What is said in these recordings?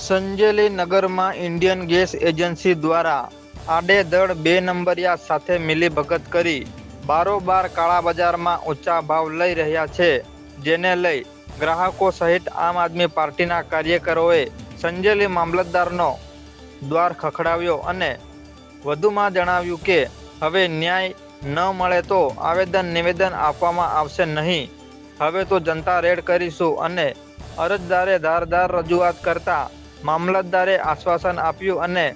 સંજેલી નગરમાં Indian gas agency દ્વારા આડેધડ 2 નંબરિયા સાથે મિલીભગત કરી બારોબાર કાળા બજારમાં ઊંચા ભાવ લઈ રહ્યા છે, જેને લઈ ગ્રાહકો સહિત આમ આદમી પાર્ટીના કાર્યકરોએ સંજેલી મામલતદારનો દ્વાર ખખડાવ્યો અને વધુમાં જણાવ્યું કે હવે ન્યાય ન મળે તો આવેદન નિવેદન આપવામાં આવશે નહીં. હવે તો જનતા રેડ કરીશું અને અરજદારે ધારદાર રજૂઆત કરતા મામલતદારે આશ્વાસન આપ્યું અને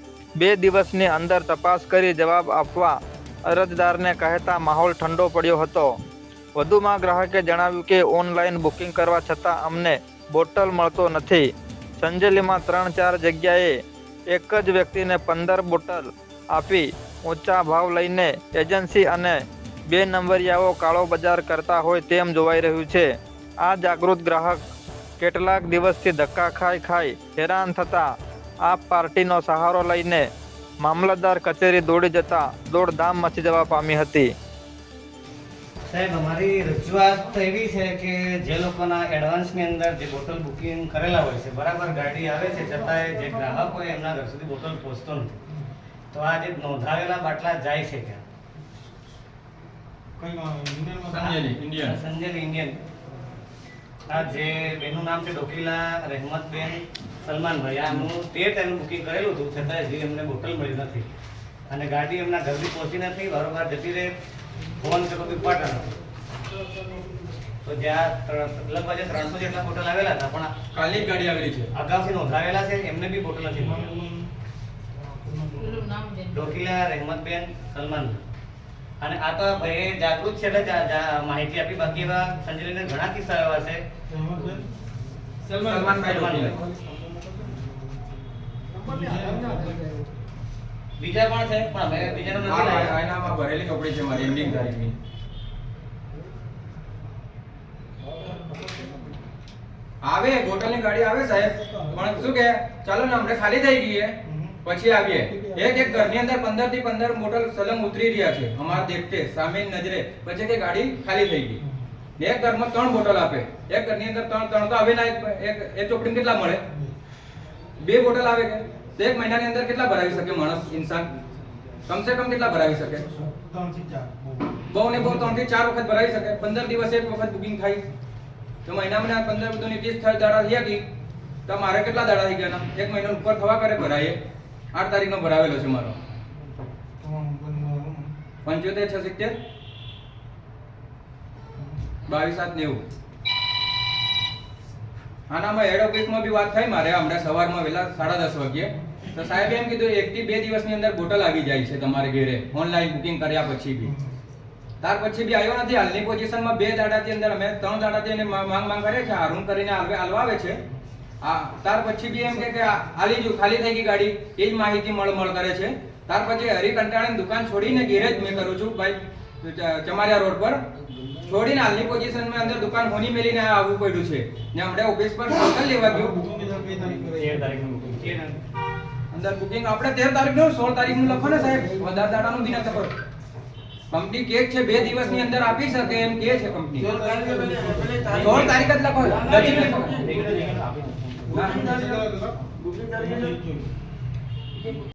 2 દિવસની અંદર તપાસ કરી જવાબ આપવા અરજદારને કહેતા માહોલ ઠંડો પડ્યો હતો. વધુમાં ગ્રાહકે જણાવ્યું કે ઓનલાઈન બુકિંગ કરવા છતાં અમને બોટલ મળતો નથી. સંજેલીમાં 3-4 જગ્યાએ એક જ વ્યક્તિને 15 બોટલ આપી ઊંચા ભાવ લઈને એજન્સી અને 2 નંબરિયાઓ કાળો બજાર કરતા હોય તેમ જોવાઈ રહ્યું છે. આ જાગૃત ગ્રાહક કેટલાક દિવસથી ધક્કા ખાઈ હેરાન થતા આપ પાર્ટીનો સહારો લઈને મામલતદાર કચેરી દોડી જતા દોડધામ મચી જવા પામી હતી. સાહેબ, અમારી રજૂઆત એવી છે કે જે લોકોના એડવાન્સની અંદર જે બોટલ બુકિંગ કરેલા હોય છે, બરાબર ગાડી આવે છે છતાંય જે ગ્રાહક હોય એમના ઘર સુધી બોટલ પહોંચતો નથી. તો આ જે નોંધાવેલા બાટલા જાય છે ક્યાં? સંજેલી ઇન્ડિયન. આ જે બેનનું નામ છે ડોકીલા રહેમતબેન સલમાનભાઈ, આનું 13 ટાઈમ બુકિંગ કરેલું હતું છતાં હજી એમને બોટલ મળી નથી અને ગાડી એમના ઘર સુધી પહોંચી નથી, વારંવાર જતી રહે, ફોન કરો તો ઉપાડતા નથી. તો જ્યાં લગભગ 300 જેટલા બોટલ આવેલા હતા પણ કાલની ગાડી આવેલી છે, અગાઉથી નોંધાવેલા છે, એમને બી બોટલ નથી મળી. ડોકીલા રહેમતબેન સલમાનભાઈ. અને આ તો ભાઈ જાગૃત છે એટલે માહિતી આપી. બાકી એવા સંજેલીના ઘણા કિસ્સા એવા છે. સલમાનભાઈ બીજા પણ છે પણ હવે બીજાનો નથી લાવ્યા. આનામાં ભરેલી કપડી છે મારી એન્ડિંગ તારીખની. આવે બોટલની ગાડી આવે સાહેબ, પણ શું કે ચાલો ને આપણે ખાલી થઈ ગઈએ પછી આવીએ. એક ઘરની અંદર 15 થી 15 બોટલ સલમ ઉતરી રહ્યા છે અમારા દેખતે સામે નજરે. પછી કે ગાડી ખાલી થઈ ગઈ. એક ઘરમાં 3 બોટલ આપે, એક ઘરની અંદર 3 તો આવે ના. એક ચોપડીમાં કેટલા મળે? 2 બોટલ આવે કે તો 1 મહિનાની અંદર કેટલા ભરાવી શકે માણસ ઇન્સાન? કમસે કમ કેટલા ભરાવી શકે? 3 થી 4 બહુ ને બહુ 3 થી 4 વખત ભરાવી શકે. 15 દિવસ એક વખત બુકિંગ થાય તો મહિનામાં 15 દુની 30 દાડા થયા કે તો મારે કેટલા દાડા થઈ ગયા? 1 મહિનો ઉપર થવા કરે ભરાઈએ. 8 તારીખનો ભરાવેલો છે મારો. 75 670 22 7 90. આનામાં હેડ ઓફિસમાં બી વાત થઈ મારે હમણાં સવારમાં વહેલા 10:30 વાગ્યે. તો સાહેબ એમ કીધું 1 થી 2 દિવસની અંદર બોટલ આવી જાય છે તમારે ઘરે ઓનલાઈન બુકિંગ કર્યા પછી બી. ત્યાર પછી બી આવ્યો નથી. હાલની પોઝિશનમાં 2 દાડાથી અંદર અમે 3 દાડાથી એને માંગ કરે છે, હારું કરીને હાલવા આવે છે. ત્યાર પછી બી એમ કે આલી જો ખાલી થઈ ગઈ ગાડી, એ જ માહિતી મળ કરે છે. ત્યાર પછી હરી કંટાળાની દુકાન છોડીને ઘેરે જ મેં કરું છું ભાઈ, ચમારિયા રોડ પર છોડીને હાલની પોઝિશનમાં અંદર દુકાન હોની મેલીને આવવું પડ્યું છે ને હમણાં ઓફિસ પર બોટલ લેવા ગયો. 13 તારીખનું બુકિંગ અંદર બુકિંગ આપણે 13 તારીખનું 16 તારીખનું લખો ને સાહેબ, વધારે દાડાનું દિન ખબર. કંપની કે છે 2 દિવસની અંદર આપી શકે એમ કે છે કંપની. 16 તારીખ જ લખો. બુકિંગ તારીખ